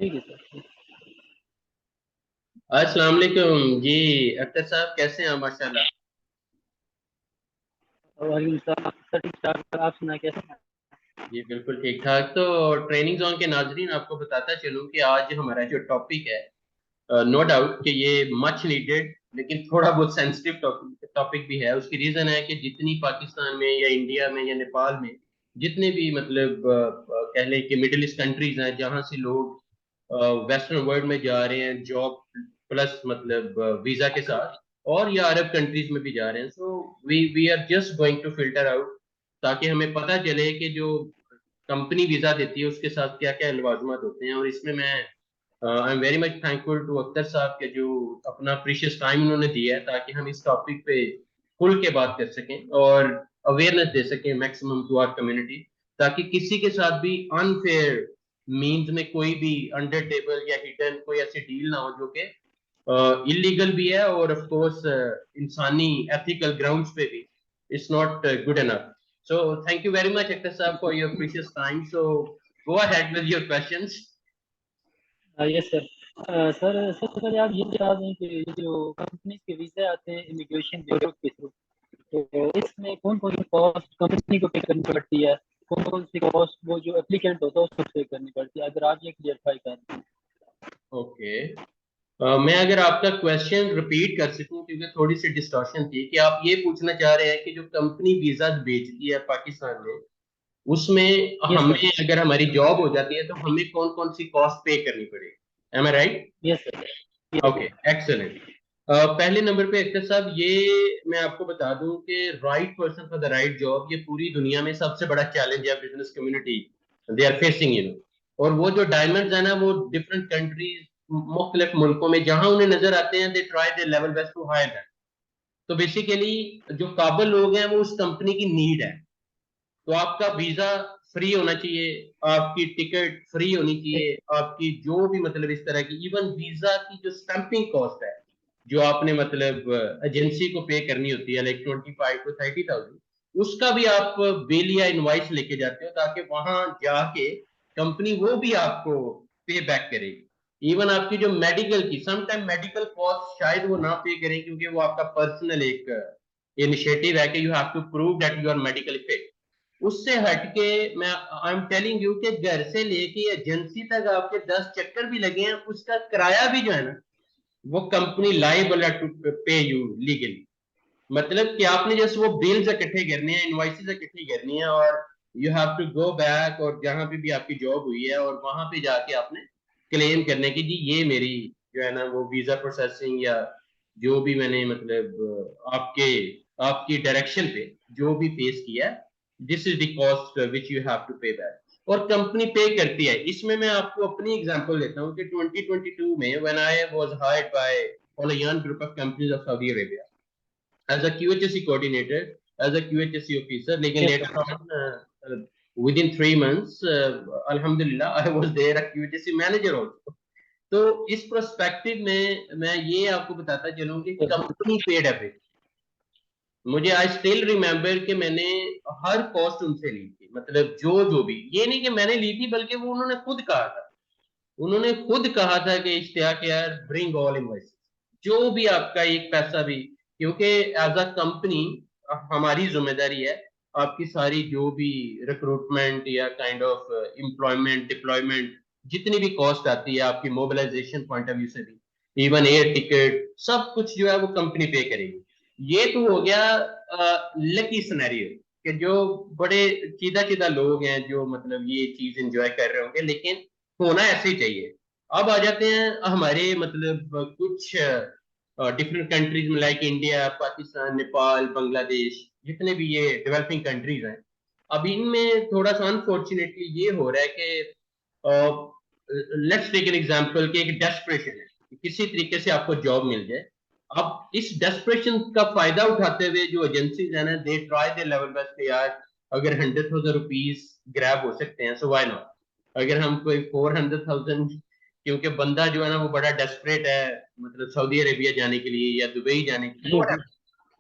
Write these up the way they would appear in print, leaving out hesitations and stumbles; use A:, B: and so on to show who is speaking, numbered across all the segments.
A: ठीक है सर।
B: अस्सलाम वालेकुम जी। अख्तर साहब कैसे हैं? माशाल्लाह।
A: वालेकुम सलाम सर, ठीक ठाक। आप सुना कैसे हैं?
B: जी बिल्कुल ठीक ठाक। तो ट्रेनिंग जोन के नाजरीन आपको बताता चलूं कि आज हमारा जो टॉपिक है, नो डाउट कि ये मच नीडेड लेकिन थोड़ा बहुत सेंसिटिव टॉपिक भी है। उसकी रीजन है कि जितनी पाकिस्तान में या इंडिया में या नेपाल में जितने भी मतलब कह लें कि मिडिल ईस्ट कंट्रीज हैं जहां से लोग वेस्टर्न वर्ल्ड में जा रहे हैं जॉब प्लस मतलब वीजा के साथ, और या अरब कंट्रीज में भी जा रहे हैं। So we we are just going to filter out ताकि हमें पता चले कि जो कंपनी वीजा देती है उसके साथ क्या क्या लवाजमात होते हैं। और इसमें मैं I am very much thankful to Akhtar sahab के जो अपना प्रीशियस टाइम उन्होंने दिया है ताकि हम इस टॉपिक पे खुल के बात कर सकें और अवेयरनेस दे सकें मैक्सिमम टू आवर कम्युनिटी, ताकि किसी के साथ भी अनफेयर मीन्स में कोई भी अंडर टेबल या हिडन कोई ऐसी डील ना हो जो कि इलीगल भी है और ऑफ कोर्स इंसानी एथिकल ग्राउंड्स पे भी it's not good enough. So thank you very much Akhtar sahab for your precious time. So go ahead with your questions.
A: Yes sir. Sir सबसे पहले आप ये बता दें कि ये जो कंपनी के वीज़े आते हैं इमिग्रेशन ब्यूरो के थ्रू, तो इसमें कौन कौन सी कॉस्ट कंपनी को पे करनी पड़ती है, कौन कौन सी कॉस्ट वो जो एप्लीकेंट होता है उसको पे करनी पड़ती है, अगर आप ये क्लियरफाई कर दें।
B: ओके। मैं अगर आपका क्वेश्चन रिपीट कर सकूं क्योंकि थोड़ी सी डिस्टॉर्शन थी, कि आप ये पूछना चाह रहे हैं कि जो कंपनी वीजा बेचती है पाकिस्तान में उसमें
A: यस
B: हमें
A: सर।
B: अगर हमारी जॉब हो जाती है तो हमें कौन कौन सी कॉस्ट पे करनी पड़ेगी। Am I right?
A: Yes sir. Yes
B: okay,
A: sir.
B: Excellent. पहले नंबर पे अख्तर साहब, ये मैं आपको बता दूं कि right person for the right job ये पूरी दुनिया में सबसे बड़ा चैलेंज है business community they are facing, you know. और वो जो डायमंड्स है ना वो डिफरेंट कंट्रीज मुख्तलिफ मुल्कों में जहां उन्हें नजर आते हैं they try their level best to hire that. तो बेसिकली जो काबिल लोग हैं वो उस कंपनी की नीड है। तो आपका वीजा फ्री होना चाहिए, आपकी टिकट फ्री होनी चाहिए, आपकी जो भी मतलब इस तरह की इवन वीजा की जो स्टैंपिंग कॉस्ट है जो आपने मतलब एजेंसी को पे करनी होती है लाइक 25 to 30,000, उसका भी आप बिल या इनवाइस लेके जाते हो ताकि वहां जाके कंपनी वो भी आपको पे बैक करेगी। इवन आपकी जो मेडिकल की समटाइम मेडिकल कॉस्ट शायद वो ना पे करें क्योंकि वो आपका पर्सनल एक इनिशिएटिव है कि you have to prove that you are medically fit. उससे हटके मैं आई एम टेलिंग यू कि घर से लेके एजेंसी तक आपके 10 चक्कर भी लगे हैं उसका किराया भी जो है ना वो कंपनी लाइबल है टू पे यू लीगली। मतलब कि आपने जैसे वो बिल्स इकट्ठे करने हैं, इनवॉइसेस इकट्ठी करनी है और you have to go back और जहां पे भी आपकी जॉब हुई है और वहां पे जाके आपने क्लेम करने की जी ये मेरी जो है ना वो वीजा प्रोसेसिंग या जो भी मैंने मतलब आपके आपकी डायरेक्शन पे जो भी फेस किया this is the cost which you have to pay back और कंपनी पे करती है। इसमें मैं आपको अपनी एग्जांपल देता हूँ कि 2022 में when I was hired by Olayan group of companies of Saudi Arabia as a QHSE coordinator, as a QHSE officer. लेकिन
A: yes
B: later
A: sir.
B: on, within 3 months, Alhamdulillah, I was there a QHSE manager also. तो इस prospective में मैं ये आपको बताता चलूं कि कंपनी पेड एवरीथिंग। मुझे आई स्टिल रिमेम्बर कि मैंने हर कॉस्ट उनसे ली थी, मतलब जो जो भी, ये नहीं कि मैंने ली थी बल्कि वो उन्होंने खुद कहा था। उन्होंने खुद कहा था कि इश्तियाक यार ब्रिंग ऑल इनवॉइसेस, जो भी आपका एक पैसा भी, क्योंकि एज अ कंपनी हमारी जिम्मेदारी है आपकी सारी जो भी रिक्रूटमेंट या काइंड ऑफ एम्प्लॉयमेंट डिप्लॉयमेंट जितनी भी कॉस्ट आती है आपकी मोबिलाइजेशन पॉइंट ऑफ व्यू से भी, इवन एयर टिकट सब कुछ जो है वो कंपनी पे करेगी। ये तो हो गया लकी सिनेरियो कि जो बड़े सीधा सीधा लोग हैं जो मतलब ये चीज एंजॉय कर रहे होंगे, लेकिन होना ऐसे ही चाहिए। अब आ जाते हैं हमारे मतलब कुछ डिफरेंट कंट्रीज में लाइक इंडिया, पाकिस्तान, नेपाल, बांग्लादेश, जितने भी ये डेवलपिंग कंट्रीज हैं। अब इनमें थोड़ा सा अनफॉर्चुनेटली ये हो रहा है कि लेट्स टेक एन एग्जांपल कि एक डेस्परेशन है कि किसी तरीके से आपको जॉब मिल जाए। अब इस डेस्परेशन का फायदा उठाते हुए जो एजेंसीज है ना दे ट्राई दे लेवल बेस्ट यार, अगर 100,000 रुपीज ग्रैब हो सकते हैं सो व्हाई नॉट। अगर हम कोई 400,000, क्योंकि बंदा जो है ना वो बड़ा डेस्परेट है मतलब सऊदी अरेबिया जाने के लिए या दुबई जाने के लिए
A: जी जी।
B: whatever,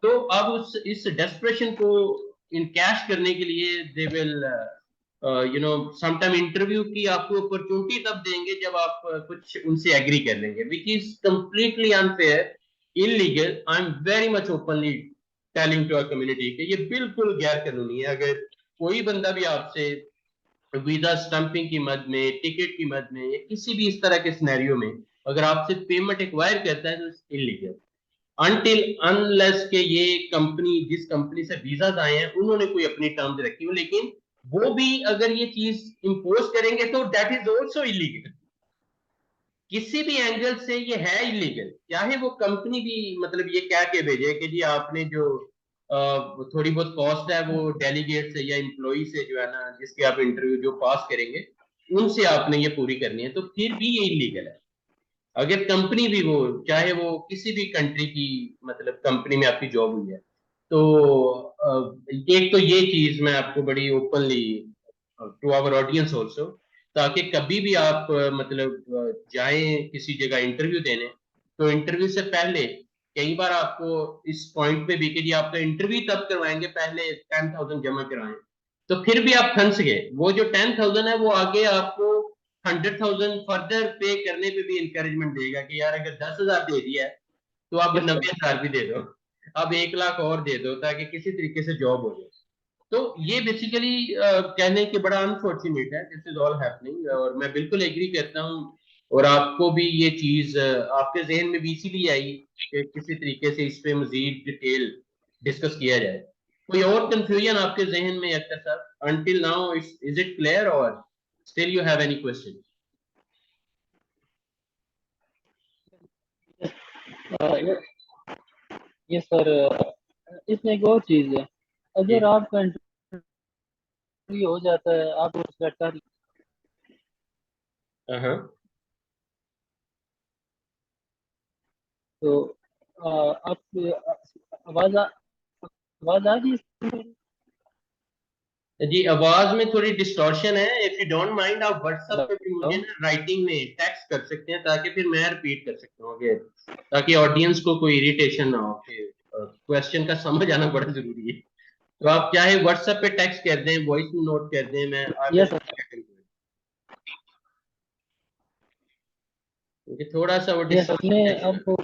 B: तो अब उस इस डेस्परेशन को इन कैश करने के लिए they will you know sometime interview की आपको अपॉर्चुनिटी तब देंगे जब आप कुछ उनसे एग्री कर लेंगे, which is completely unfair, illegal. I am very much openly telling to our community कि ये बिल्कुल गैर कानूनी है। अगर कोई बंदा भी आपसे वीजा स्टंपिंग की मद में, टिकट की मद में, या किसी भी इस तरह के सिनेरियो में अगर आपसे पेमेंट एक्वायर करता है तो इट्स इलीगल, अनटिल अनलेस के ये कंपनी, जिस कंपनी से वीजा आए हैं, उन्होंने कोई अपनी टर्म्स रखी हो। लेकिन वो भी अगर ये चीज इंपोज करेंगे तो दैट इज ऑल्सो इलीगल। किसी भी एंगल से ये है इलीगल, चाहे वो कंपनी भी मतलब ये कह के भेजे कि जी आपने जो थोड़ी बहुत कॉस्ट है वो डेलीगेट से या एम्प्लॉय से जो है ना, जिसके आप इंटरव्यू जो पास करेंगे उनसे आपने ये पूरी करनी है, तो फिर भी ये इलीगल है। अगर कंपनी भी वो, चाहे वो किसी भी कंट्री की मतलब कंपनी में आपकी जॉब हुई है, तो एक तो ये चीज मैं आपको बड़ी openly to our audience also, ताकि कभी भी आप मतलब जाएं किसी जगह इंटरव्यू देने, तो इंटरव्यू से पहले कई बार आपको इस पॉइंट पे भी कि जी आपका इंटरव्यू तब करवाएंगे, पहले 10,000 जमा कराएं, तो फिर भी आप फंस गए। वो जो 10,000 है वो आगे आपको 100,000 फर्दर पे करने पे भी इंकरेजमेंट देगा कि यार अगर 10,000 दे दिया है तो आप
A: यस सर।
B: 90,000 भी दे दो, अब 1 लाख और दे दो, ताकि किसी तरीके से जॉब हो जाए। तो ये बेसिकली कहने के बड़ा अनफॉर्चुनेट है, दिस इज ऑल हैपनिंग, और मैं बिल्कुल एग्री करता हूँ। और आपको भी ये चीज आपके जहन में भी इसीलिए आई कि किसी तरीके से इस पे मजीद डिटेल डिस्कस किया जाए। कोई और कंफ्यूजन आपके जहन में Akhtar sahab? Until now is it clear, और still you have any question?
A: Yes sir, इसमें एक और चीज़ है।
B: जी।
A: अगर आपका इंटरव्यू हो जाता है, आप उस कर,
B: हाँ।
A: तो आप आवाज आ आवाज आ रही है?
B: जी, आवाज में थोड़ी डिस्टॉर्शन है। इफ यू डोंट माइंड, आप व्हाट्सएप पे भी
A: हेलो।
B: मुझे ना राइटिंग में टेक्स्ट कर सकते हैं, ताकि फिर मैं रिपीट कर सकता हूँ आगे, ताकि ऑडियंस को कोई इरिटेशन ना हो कि क्वेश्चन का समझ आना बड़ा जरूरी है। तो आप चाहे व्हाट्सएप पे टेक्स्ट कर दें, वॉइस नोट कर दें, मैं आई विल
A: यस सर।
B: क्योंकि थोड़ा सा वो
A: यस सर, मैं
B: डिस्टॉर्शन है।
A: आपको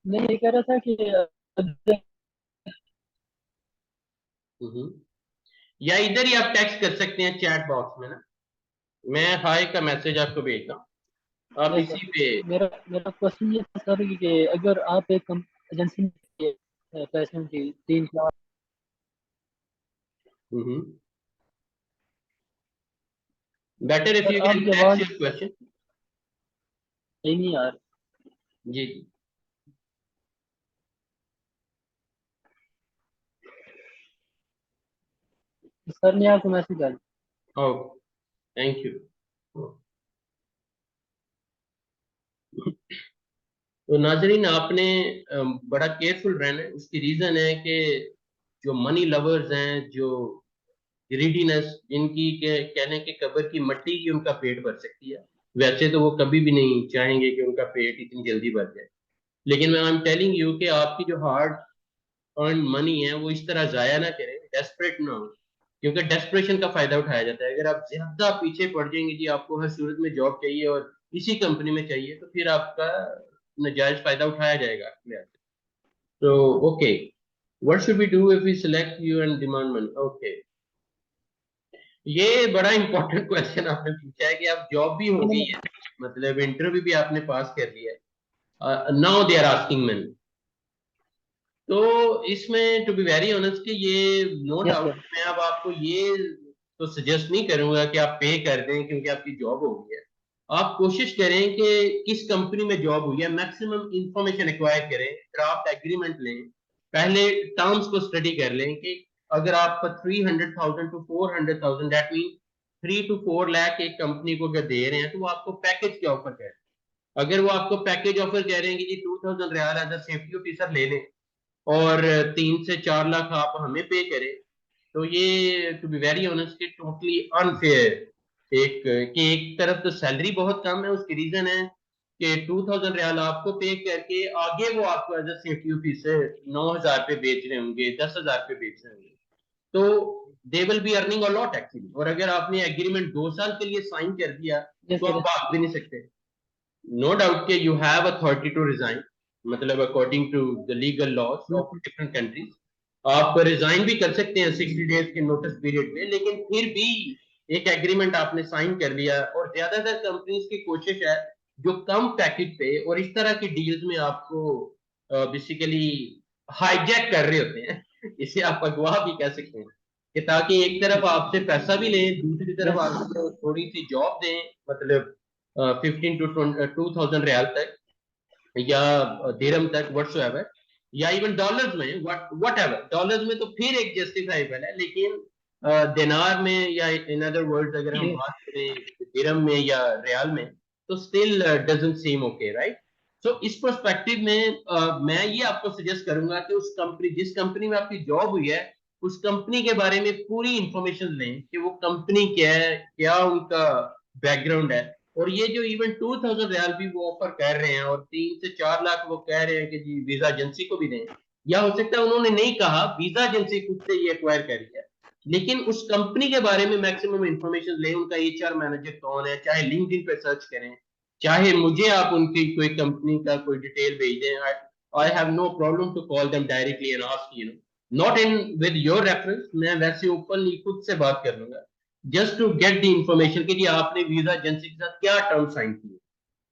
A: मैं ये कह रहा था कि
B: हम्म। या इधर ही आप टेक्स्ट कर सकते हैं चैट बॉक्स में ना, मैं हाय का मैसेज आपको भेजता हूँ, आप
A: यस
B: इसी
A: सर,
B: पे।
A: मेरा मेरा क्वेश्चन ये था सर कि अगर आप एक एजेंसी में प्लेसमेंट की 3 4,
B: better if
A: sir
B: you can
A: आपकी
B: टेक्स्ट
A: आवाज
B: योर क्वेश्चन।
A: सही नहीं आ रही।
B: जी जी।
A: सर ने आपको मैसेज डाल।
B: Okay, thank you. तो नाजरीन, आपने बड़ा केयरफुल रहना है। उसकी रीजन है कि जो मनी लवर्स हैं, जो ग्रीडीनेस, जिनकी के कहने के कब्र की मट्टी ही उनका पेट भर सकती है, वैसे तो वो कभी भी नहीं चाहेंगे कि उनका पेट इतनी जल्दी भर जाए। लेकिन मैं आई एम टेलिंग यू कि आपकी जो हार्ड अर्न मनी है वो इस तरह जाया ना करें, डेस्परेट ना हो, क्योंकि डेस्परेशन का फायदा उठाया जाता है। अगर आप ज्यादा पीछे पड़ जाएंगे, जी आपको हर सूरत में जॉब चाहिए और इसी कंपनी में चाहिए, तो फिर आपका नजायज फायदा उठाया जाएगा। तो okay, what should we do if we select you and demand money? Okay, ये बड़ा इंपॉर्टेंट क्वेश्चन आपने पूछा है कि अब जॉब भी हो
A: नहीं
B: गई
A: नहीं
B: है, मतलब इंटरव्यू भी आपने पास कर लिया है, now they are asking money. तो इसमें टू बी वेरी ऑनेस्ट कि ये नो
A: यस
B: डाउट,
A: सर।
B: मैं अब आपको ये तो सजेस्ट नहीं करूंगा कि आप पे कर दें क्योंकि आपकी जॉब हो गई है। आप कोशिश करें कि किस कंपनी में जॉब हुई है, मैक्सिमम इंफॉर्मेशन एक्वायर करें, ड्राफ्ट एग्रीमेंट लें, पहले टर्म्स को स्टडी कर लें कि अगर आप 300,000 to 400,000, that mean 3 to 4 lakh एक कंपनी को अगर दे रहे हैं, तो वो आपको पैकेज क्या ऑफर कर रहे हैं। अगर वो आपको पैकेज ऑफर कह रहे हैं कि जी 2,000 riyal as a safety officer ले लें और 3 से 4 लाख आप हमें पे करें, तो ये to be very honest totally unfair. एक कि एक तरफ तो सैलरी बहुत कम है, उसकी रीजन है कि 2,000 रियाल आपको पे करके आगे वो आपको एज अ सेफ्टी ऑफिसर 9,000 पे बेच रहे होंगे, 10,000 पे बेच रहे होंगे। तो they will be earning a lot actually. और अगर आपने एग्रीमेंट 2 साल के लिए साइन कर दिया
A: यस
B: तो आप
A: सर।
B: भाग भी नहीं सकते। नो डाउट के you have authority to resign, मतलब according to the legal laws of different countries आप रिजाइन भी कर सकते हैं 60 डेज के नोटिस पीरियड में, लेकिन फिर भी एक एग्रीमेंट आपने साइन कर लिया। और ज्यादातर कंपनीज की कोशिश है जो कम पैकेज पे और इस तरह की डील्स में आपको बेसिकली हाईजैक कर रहे होते हैं इसे आप अगवा भी कह सकते हैं, कि ताकि एक तरफ आपसे पैसा भी लें, दूसरी तरफ आपको थोड़ी सी जॉब दें, मतलब 15 टू 2000 रियाल तक या दिरहम तक व्हाटसोएवर, या इवन डॉलर्स में, वट एवर। डॉलर्स में तो फिर एक जस्टिफाइबल है, लेकिन दिनार में या इन अदर वर्ड्स अगर हम बात करें दिरहम में या रियाल में, तो still doesn't seem okay, right. So इस पर्सपेक्टिव में मैं ये आपको सजेस्ट करूंगा कि उस कंपनी, जिस कंपनी में आपकी जॉब हुई है, उस कंपनी के बारे में पूरी इंफॉर्मेशन लें कि वो कंपनी क्या है, क्या उनका बैकग्राउंड है। और ये जो इवन 2000 रियाल भी वो ऑफर कर रहे हैं और 3 से 4 लाख वो कह रहे हैं कि जी वीजा एजेंसी को भी दें, या हो सकता है उन्होंने नहीं कहा, वीजा एजेंसी खुद से ये एक्वायर करी है, लेकिन उस कंपनी के बारे में मैक्सिमम इंफॉर्मेशन लें, उनका एचआर मैनेजर कौन है, चाहे लिंक्डइन पे सर्च करें, चाहे मुझे आप उनकी कोई कंपनी का कोई डिटेल भेज दें। I have no problem to call them directly and ask, you know, not in with your reference, मैं वैसे ओपनली खुद से बात कर लूंगा, just to get the information कि जी आपने वीजा एजेंसी के साथ क्या टर्म साइन किए,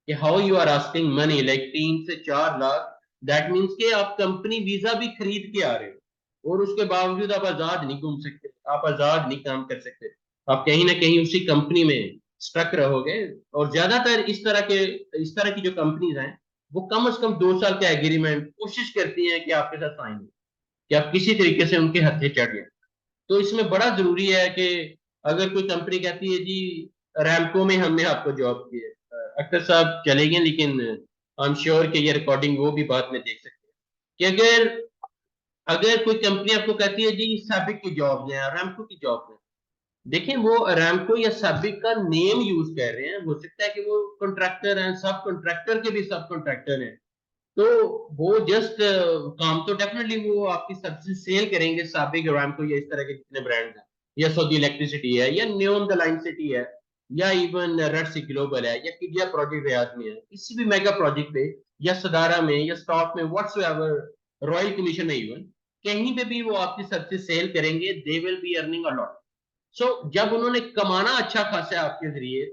B: कि how you are asking money like 3 से 4 लाख। दैट मीन्स कि आप कंपनी वीजा भी खरीद के आ रहे हो और उसके बावजूद आप आजाद नहीं घूम सकते, आप आजाद नहीं काम कर सकते, आप कहीं ना कहीं उसी कंपनी में स्टक रहोगे। और ज्यादातर इस तरह की जो कंपनीज हैं, वो कम से कम 2 साल का एग्रीमेंट कोशिश करती हैं कि आपके साथ साइन हो, कि आप किसी तरीके से उनके हत्थे चढ़ जाए। तो इसमें बड़ा जरूरी है कि अगर कोई कंपनी कहती है जी रैमको में हमने आपको जॉब की है, अख्तर साहब चले गए, लेकिन आई एम श्योर कि ये रिकॉर्डिंग वो भी बाद में देख सकते हैं, कि अगर अगर कोई कंपनी आपको कहती है जी सैबिक की जॉब है, रैमको की जॉब है, देखिए वो रैमको या सैबिक का नेम यूज कर रहे हैं, हो सकता है कि वो कॉन्ट्रैक्टर हैं, सब कॉन्ट्रैक्टर के भी सब कॉन्ट्रैक्टर हैं, तो वो जस्ट काम तो डेफिनेटली वो आपकी सर्विसेज सेल करेंगे, साबिक रैमको या इस तरह के जितने ब्रांड्स हैं, या सऊदी इलेक्ट्रिसिटी है, या न्योन द लाइन सिटी है, या इवन रेड सी ग्लोबल है, या किडिया प्रोजेक्ट रियाद में है, किसी भी मेगा प्रोजेक्ट पे, या सदारा में, या स्टॉक में, व्हाट्सएवर, रॉयल कमीशन में, इवन कहीं पे भी वो आपकी सर्विसेज सेल करेंगे, they will be earning a lot. So जब उन्होंने कमाना अच्छा खासा आपके जरिए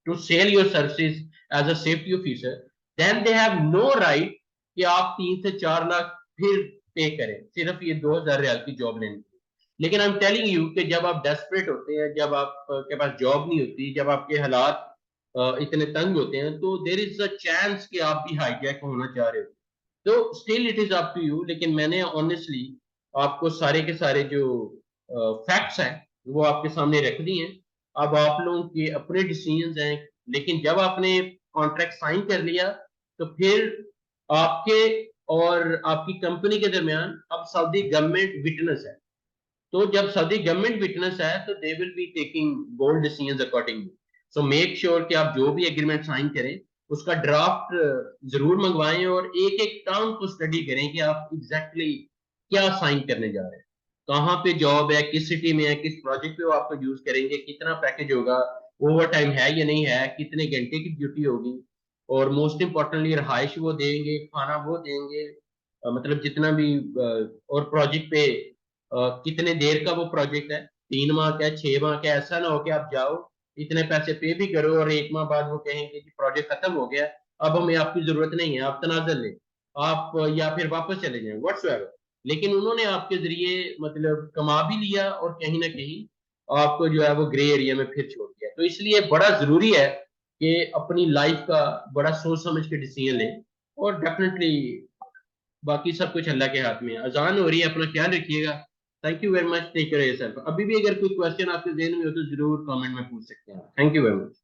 B: to sell your services as a safety officer, then they have no right कि आप 3 से 4 लाख फिर पे करें सिर्फ ये 2000 रियाल की जॉब लेने के लिए। लेकिन आई एम टेलिंग यू कि जब आप डेस्परेट होते हैं, जब आप के पास जॉब नहीं होती, जब आपके हालात इतने तंग होते हैं, तो देर इज अ चांस कि आप भी हाईजैक होना चाह रहे हो, तो still it is up to you. लेकिन मैंने ऑनेस्टली आपको सारे के सारे जो फैक्ट्स हैं वो आपके सामने रख दी हैं। अब आप लोगों के अपने डिसीजंस हैं, लेकिन जब आपने कॉन्ट्रैक्ट साइन कर लिया, तो फिर आपके और आपकी कंपनी के दरमियान अब सऊदी गवर्नमेंट विटनेस है। तो जब सऊदी गवर्नमेंट विटनेस है, तो they will be taking bold decisions accordingly. So make sure कि आप जो भी एग्रीमेंट साइन करें, उसका ड्राफ्ट जरूर मंगवाएं और एक एक टर्म को स्टडी करें कि आप एग्जैक्टली क्या साइन करने जा रहे हैं, कहाँ पे जॉब है, किस सिटी में है, किस प्रोजेक्ट पे वो आपको यूज करेंगे, कितना पैकेज होगा, ओवर टाइम है या नहीं है, कितने घंटे की ड्यूटी होगी, और मोस्ट इंपॉर्टेंटली रहाइश वो देंगे, खाना वो देंगे, मतलब जितना भी और प्रोजेक्ट पे कितने देर का वो प्रोजेक्ट है, 3 माह का है, 6 माह का, ऐसा ना हो कि आप जाओ इतने पैसे पे भी करो और 1 माह बाद वो कहेंगे कि प्रोजेक्ट खत्म हो गया, अब हमें आपकी जरूरत नहीं है, आप तनाजल लें, आप या फिर वापस चले जाएं, व्हाट्सएवर। लेकिन उन्होंने आपके जरिए मतलब कमा भी लिया और कहीं ना कहीं आपको जो है वो ग्रे एरिया में फिर छोड़ दिया। तो इसलिए बड़ा जरूरी है कि अपनी लाइफ का बड़ा सोच समझ के डिसीजन लें। और डेफिनेटली बाकी सब कुछ अल्लाह के हाथ में है। अजान हो रही है, अपना ख्याल रखिएगा। Thank you very much, take care yourself. अभी भी अगर कोई क्वेश्चन आपके जहन में हो तो जरूर कमेंट में पूछ सकते हैं। Thank you very much.